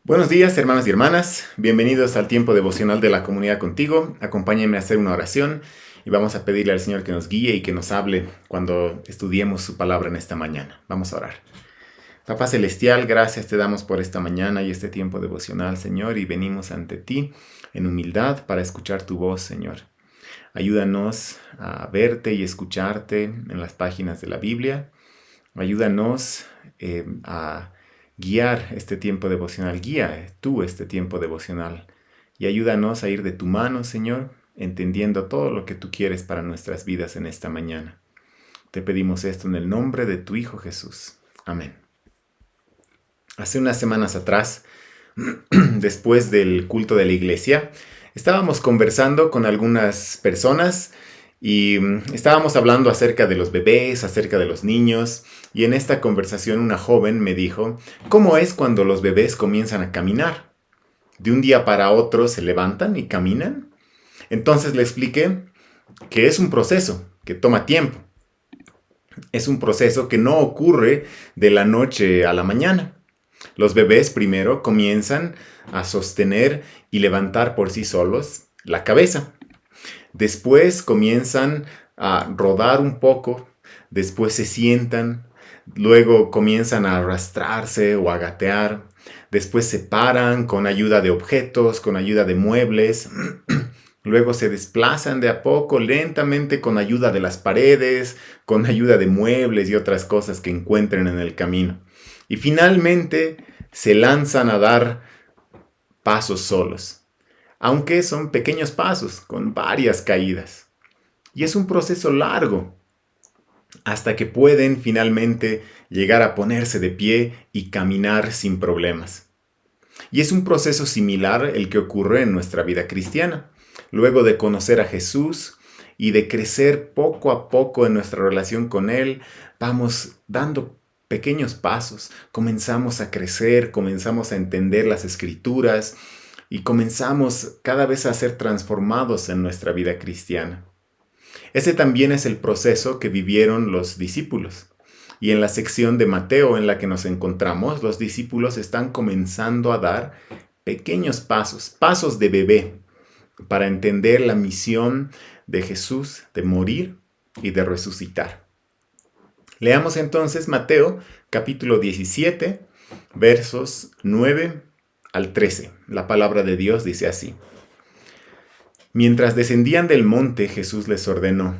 Buenos días, hermanos y hermanas. Bienvenidos al tiempo devocional de la comunidad contigo. Acompáñenme a hacer una oración y vamos a pedirle al Señor que nos guíe y que nos hable cuando estudiemos su palabra en esta mañana. Vamos a orar. Papá Celestial, gracias te damos por esta mañana y este tiempo devocional, Señor, y venimos ante ti en humildad para escuchar tu voz, Señor. Ayúdanos a verte y escucharte en las páginas de la Biblia. Ayúdanos a guiar este tiempo devocional. Guía tú este tiempo devocional y ayúdanos a ir de tu mano, Señor, entendiendo todo lo que tú quieres para nuestras vidas en esta mañana. Te pedimos esto en el nombre de tu Hijo Jesús. Amén. Hace unas semanas atrás, después del culto de la iglesia, estábamos conversando con algunas personas y estábamos hablando acerca de los bebés, acerca de los niños, y en esta conversación una joven me dijo, ¿cómo es cuando los bebés comienzan a caminar? ¿De un día para otro se levantan y caminan? Entonces le expliqué que es un proceso que toma tiempo. Es un proceso que no ocurre de la noche a la mañana. Los bebés primero comienzan a sostener y levantar por sí solos la cabeza. Después comienzan a rodar un poco, después se sientan, luego comienzan a arrastrarse o a gatear, después se paran con ayuda de objetos, con ayuda de muebles, luego se desplazan de a poco, lentamente con ayuda de las paredes, con ayuda de muebles y otras cosas que encuentren en el camino. Y finalmente se lanzan a dar pasos solos, aunque son pequeños pasos con varias caídas. Y es un proceso largo, hasta que pueden finalmente llegar a ponerse de pie y caminar sin problemas. Y es un proceso similar el que ocurre en nuestra vida cristiana. Luego de conocer a Jesús y de crecer poco a poco en nuestra relación con Él, vamos dando pequeños pasos, comenzamos a crecer, comenzamos a entender las Escrituras y comenzamos cada vez a ser transformados en nuestra vida cristiana. Ese también es el proceso que vivieron los discípulos. Y en la sección de Mateo en la que nos encontramos, los discípulos están comenzando a dar pequeños pasos, pasos de bebé, para entender la misión de Jesús de morir y de resucitar. Leamos entonces Mateo capítulo 17, versos 9 al 13. La palabra de Dios dice así. Mientras descendían del monte, Jesús les ordenó,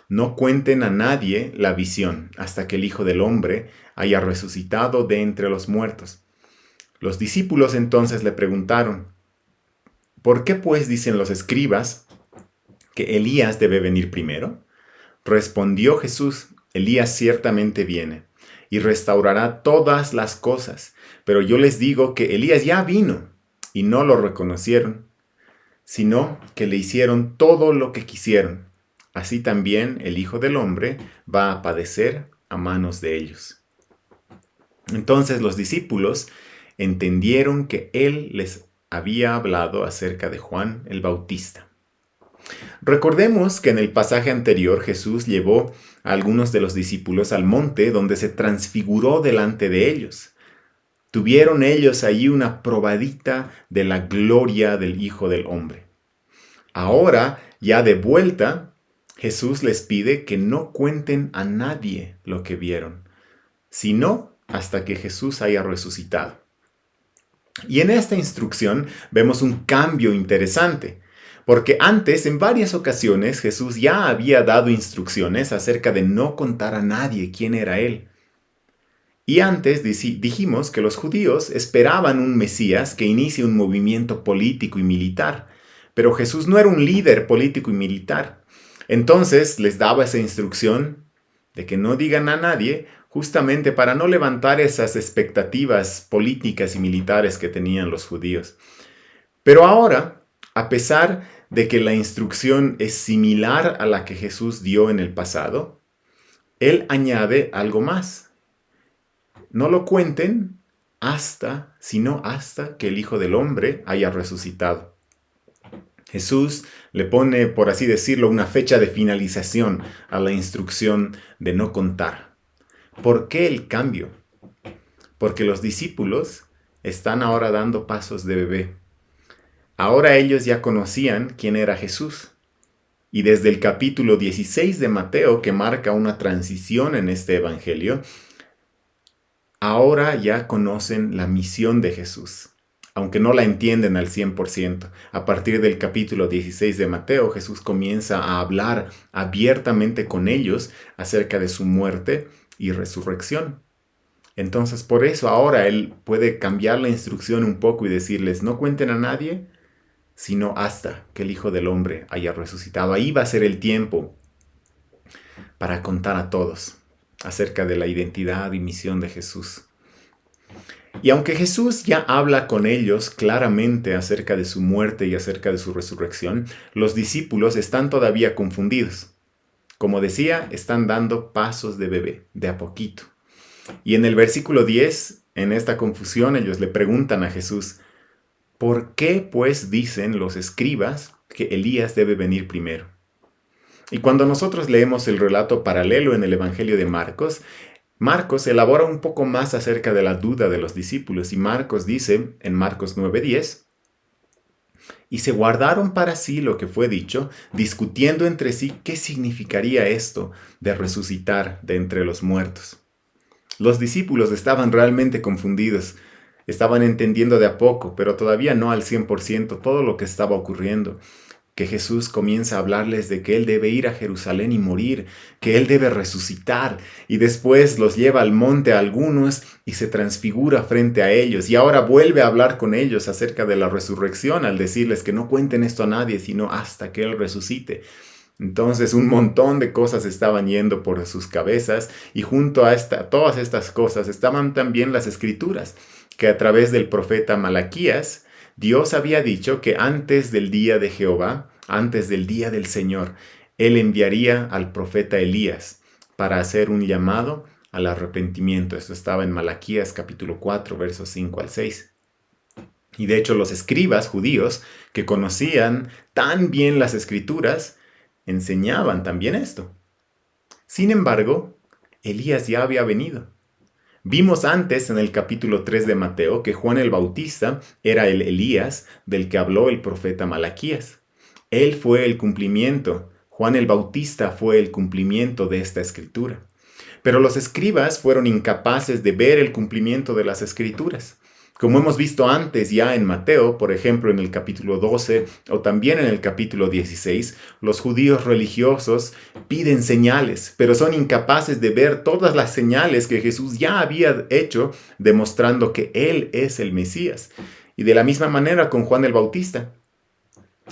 no cuenten a nadie la visión hasta que el Hijo del Hombre haya resucitado de entre los muertos. Los discípulos entonces le preguntaron, ¿por qué pues dicen los escribas que Elías debe venir primero? Respondió Jesús, Elías ciertamente viene y restaurará todas las cosas, pero yo les digo que Elías ya vino y no lo reconocieron, sino que le hicieron todo lo que quisieron. Así también el Hijo del Hombre va a padecer a manos de ellos. Entonces los discípulos entendieron que él les había hablado acerca de Juan el Bautista. Recordemos que en el pasaje anterior Jesús llevó a algunos de los discípulos al monte donde se transfiguró delante de ellos. Tuvieron ellos allí una probadita de la gloria del Hijo del Hombre. Ahora, ya de vuelta, Jesús les pide que no cuenten a nadie lo que vieron, sino hasta que Jesús haya resucitado. Y en esta instrucción vemos un cambio interesante, porque antes, en varias ocasiones, Jesús ya había dado instrucciones acerca de no contar a nadie quién era Él. Y antes dijimos que los judíos esperaban un Mesías que inicie un movimiento político y militar, pero Jesús no era un líder político y militar. Entonces les daba esa instrucción de que no digan a nadie, justamente para no levantar esas expectativas políticas y militares que tenían los judíos. Pero ahora, a pesar de que la instrucción es similar a la que Jesús dio en el pasado, Él añade algo más. No lo cuenten sino hasta que el Hijo del Hombre haya resucitado. Jesús le pone, por así decirlo, una fecha de finalización a la instrucción de no contar. ¿Por qué el cambio? Porque los discípulos están ahora dando pasos de bebé. Ahora ellos ya conocían quién era Jesús. Y desde el capítulo 16 de Mateo, que marca una transición en este evangelio, ahora ya conocen la misión de Jesús, aunque no la entienden al 100%. A partir del capítulo 16 de Mateo, Jesús comienza a hablar abiertamente con ellos acerca de su muerte y resurrección. Entonces, por eso ahora Él puede cambiar la instrucción un poco y decirles, no cuenten a nadie, sino hasta que el Hijo del Hombre haya resucitado. Ahí va a ser el tiempo para contar a todos acerca de la identidad y misión de Jesús. Y aunque Jesús ya habla con ellos claramente acerca de su muerte y acerca de su resurrección, los discípulos están todavía confundidos. Como decía, están dando pasos de bebé, de a poquito. Y en el versículo 10, en esta confusión, ellos le preguntan a Jesús, ¿por qué pues dicen los escribas que Elías debe venir primero? Y cuando nosotros leemos el relato paralelo en el Evangelio de Marcos, Marcos elabora un poco más acerca de la duda de los discípulos y Marcos dice en Marcos 9:10, y se guardaron para sí lo que fue dicho, discutiendo entre sí qué significaría esto de resucitar de entre los muertos. Los discípulos estaban realmente confundidos, estaban entendiendo de a poco, pero todavía no al 100% todo lo que estaba ocurriendo. Que Jesús comienza a hablarles de que Él debe ir a Jerusalén y morir, que Él debe resucitar, y después los lleva al monte a algunos y se transfigura frente a ellos, y ahora vuelve a hablar con ellos acerca de la resurrección al decirles que no cuenten esto a nadie, sino hasta que Él resucite. Entonces un montón de cosas estaban yendo por sus cabezas, y junto a todas estas cosas estaban también las escrituras, que a través del profeta Malaquías, Dios había dicho que antes del día de Jehová, antes del día del Señor, Él enviaría al profeta Elías para hacer un llamado al arrepentimiento. Esto estaba en Malaquías capítulo 4, versos 5 al 6. Y de hecho los escribas judíos que conocían tan bien las escrituras, enseñaban también esto. Sin embargo, Elías ya había venido. Vimos antes en el capítulo 3 de Mateo que Juan el Bautista era el Elías del que habló el profeta Malaquías. Él fue el cumplimiento, Juan el Bautista fue el cumplimiento de esta escritura. Pero los escribas fueron incapaces de ver el cumplimiento de las escrituras. Como hemos visto antes ya en Mateo, por ejemplo en el capítulo 12 o también en el capítulo 16, los judíos religiosos piden señales, pero son incapaces de ver todas las señales que Jesús ya había hecho, demostrando que Él es el Mesías. Y de la misma manera con Juan el Bautista.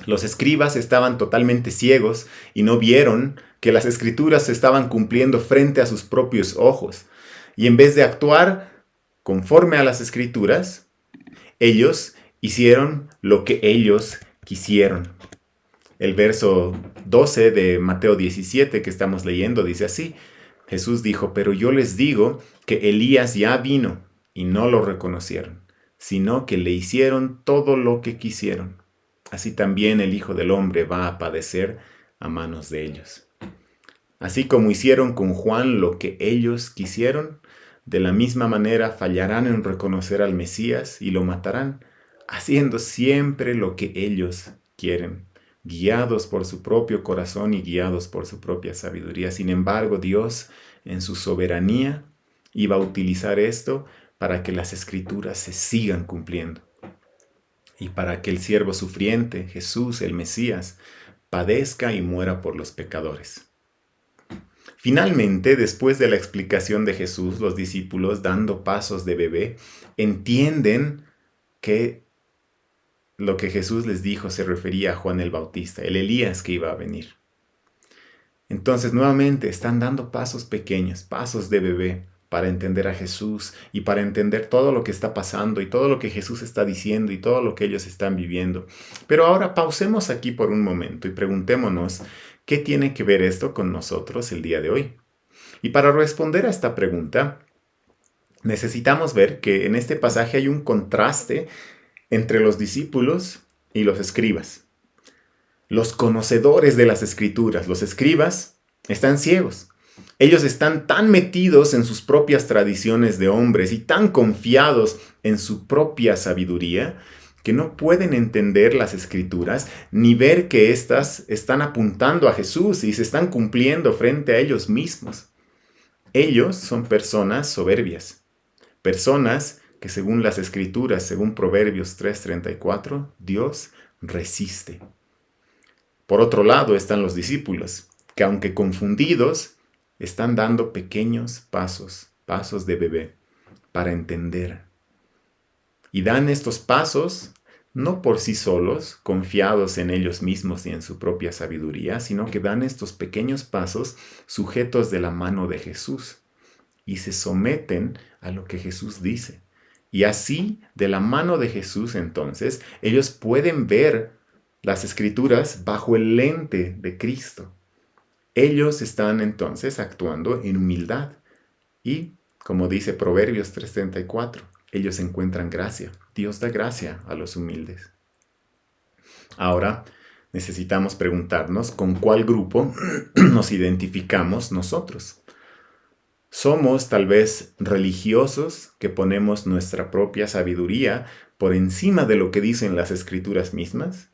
Los escribas estaban totalmente ciegos y no vieron que las escrituras se estaban cumpliendo frente a sus propios ojos. Y en vez de actuar conforme a las escrituras, ellos hicieron lo que ellos quisieron. El verso 12 de Mateo 17 que estamos leyendo dice así, Jesús dijo, pero yo les digo que Elías ya vino y no lo reconocieron, sino que le hicieron todo lo que quisieron. Así también el Hijo del Hombre va a padecer a manos de ellos. Así como hicieron con Juan lo que ellos quisieron, de la misma manera fallarán en reconocer al Mesías y lo matarán, haciendo siempre lo que ellos quieren, guiados por su propio corazón y guiados por su propia sabiduría. Sin embargo, Dios, en su soberanía, iba a utilizar esto para que las escrituras se sigan cumpliendo y para que el siervo sufriente, Jesús, el Mesías, padezca y muera por los pecadores. Finalmente, después de la explicación de Jesús, los discípulos, dando pasos de bebé, entienden que lo que Jesús les dijo se refería a Juan el Bautista, el Elías que iba a venir. Entonces, nuevamente, están dando pasos pequeños, pasos de bebé, para entender a Jesús y para entender todo lo que está pasando y todo lo que Jesús está diciendo y todo lo que ellos están viviendo. Pero ahora pausemos aquí por un momento y preguntémonos, ¿qué tiene que ver esto con nosotros el día de hoy? Y para responder a esta pregunta, necesitamos ver que en este pasaje hay un contraste entre los discípulos y los escribas. Los conocedores de las escrituras, los escribas, están ciegos. Ellos están tan metidos en sus propias tradiciones de hombres y tan confiados en su propia sabiduría que no pueden entender las escrituras ni ver que éstas están apuntando a Jesús y se están cumpliendo frente a ellos mismos. Ellos son personas soberbias, personas que según las escrituras, según Proverbios 3:34, Dios resiste. Por otro lado están los discípulos, que aunque confundidos, están dando pequeños pasos, pasos de bebé, para entender. Y dan estos pasos no por sí solos, confiados en ellos mismos y en su propia sabiduría, sino que dan estos pequeños pasos sujetos de la mano de Jesús y se someten a lo que Jesús dice. Y así, de la mano de Jesús, entonces, ellos pueden ver las escrituras bajo el lente de Cristo. Ellos están entonces actuando en humildad y, como dice Proverbios 3:34, ellos encuentran gracia. Dios da gracia a los humildes. Ahora necesitamos preguntarnos con cuál grupo nos identificamos nosotros. ¿Somos tal vez religiosos que ponemos nuestra propia sabiduría por encima de lo que dicen las escrituras mismas?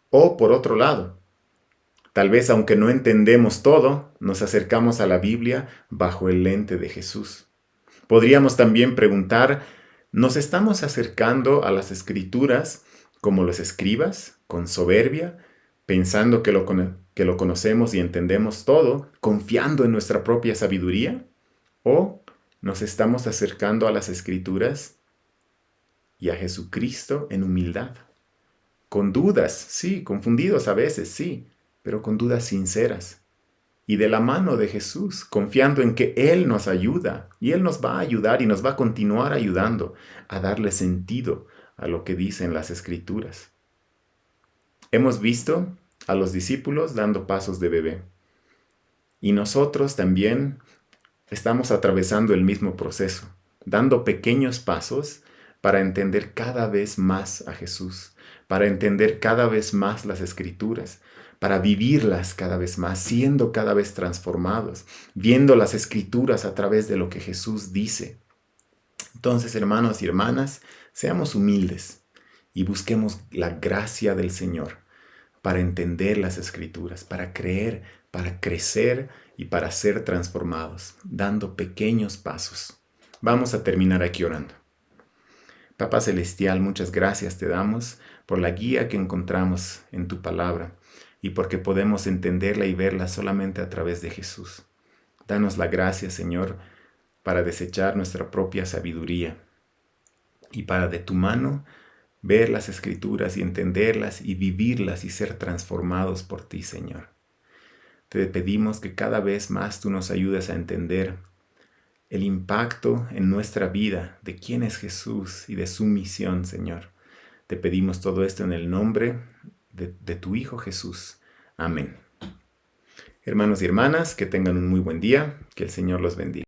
O por otro lado, tal vez aunque no entendemos todo, nos acercamos a la Biblia bajo el lente de Jesús. Podríamos también preguntar, ¿nos estamos acercando a las escrituras como los escribas, con soberbia, pensando que lo conocemos y entendemos todo, confiando en nuestra propia sabiduría? ¿O nos estamos acercando a las escrituras y a Jesucristo en humildad? Con dudas, sí, confundidos a veces, sí, pero con dudas sinceras. Y de la mano de Jesús, confiando en que Él nos ayuda y Él nos va a ayudar y nos va a continuar ayudando a darle sentido a lo que dicen las Escrituras. Hemos visto a los discípulos dando pasos de bebé y nosotros también estamos atravesando el mismo proceso, dando pequeños pasos para entender cada vez más a Jesús, para entender cada vez más las Escrituras, para vivirlas cada vez más, siendo cada vez transformados, viendo las Escrituras a través de lo que Jesús dice. Entonces, hermanos y hermanas, seamos humildes y busquemos la gracia del Señor para entender las Escrituras, para creer, para crecer y para ser transformados, dando pequeños pasos. Vamos a terminar aquí orando. Papá Celestial, muchas gracias te damos por la guía que encontramos en tu palabra y porque podemos entenderla y verla solamente a través de Jesús. Danos la gracia, Señor, para desechar nuestra propia sabiduría y para de tu mano ver las Escrituras y entenderlas y vivirlas y ser transformados por ti, Señor. Te pedimos que cada vez más tú nos ayudes a entender el impacto en nuestra vida de quién es Jesús y de su misión, Señor. Te pedimos todo esto en el nombre de tu Hijo Jesús. Amén. Hermanos y hermanas, que tengan un muy buen día, que el Señor los bendiga.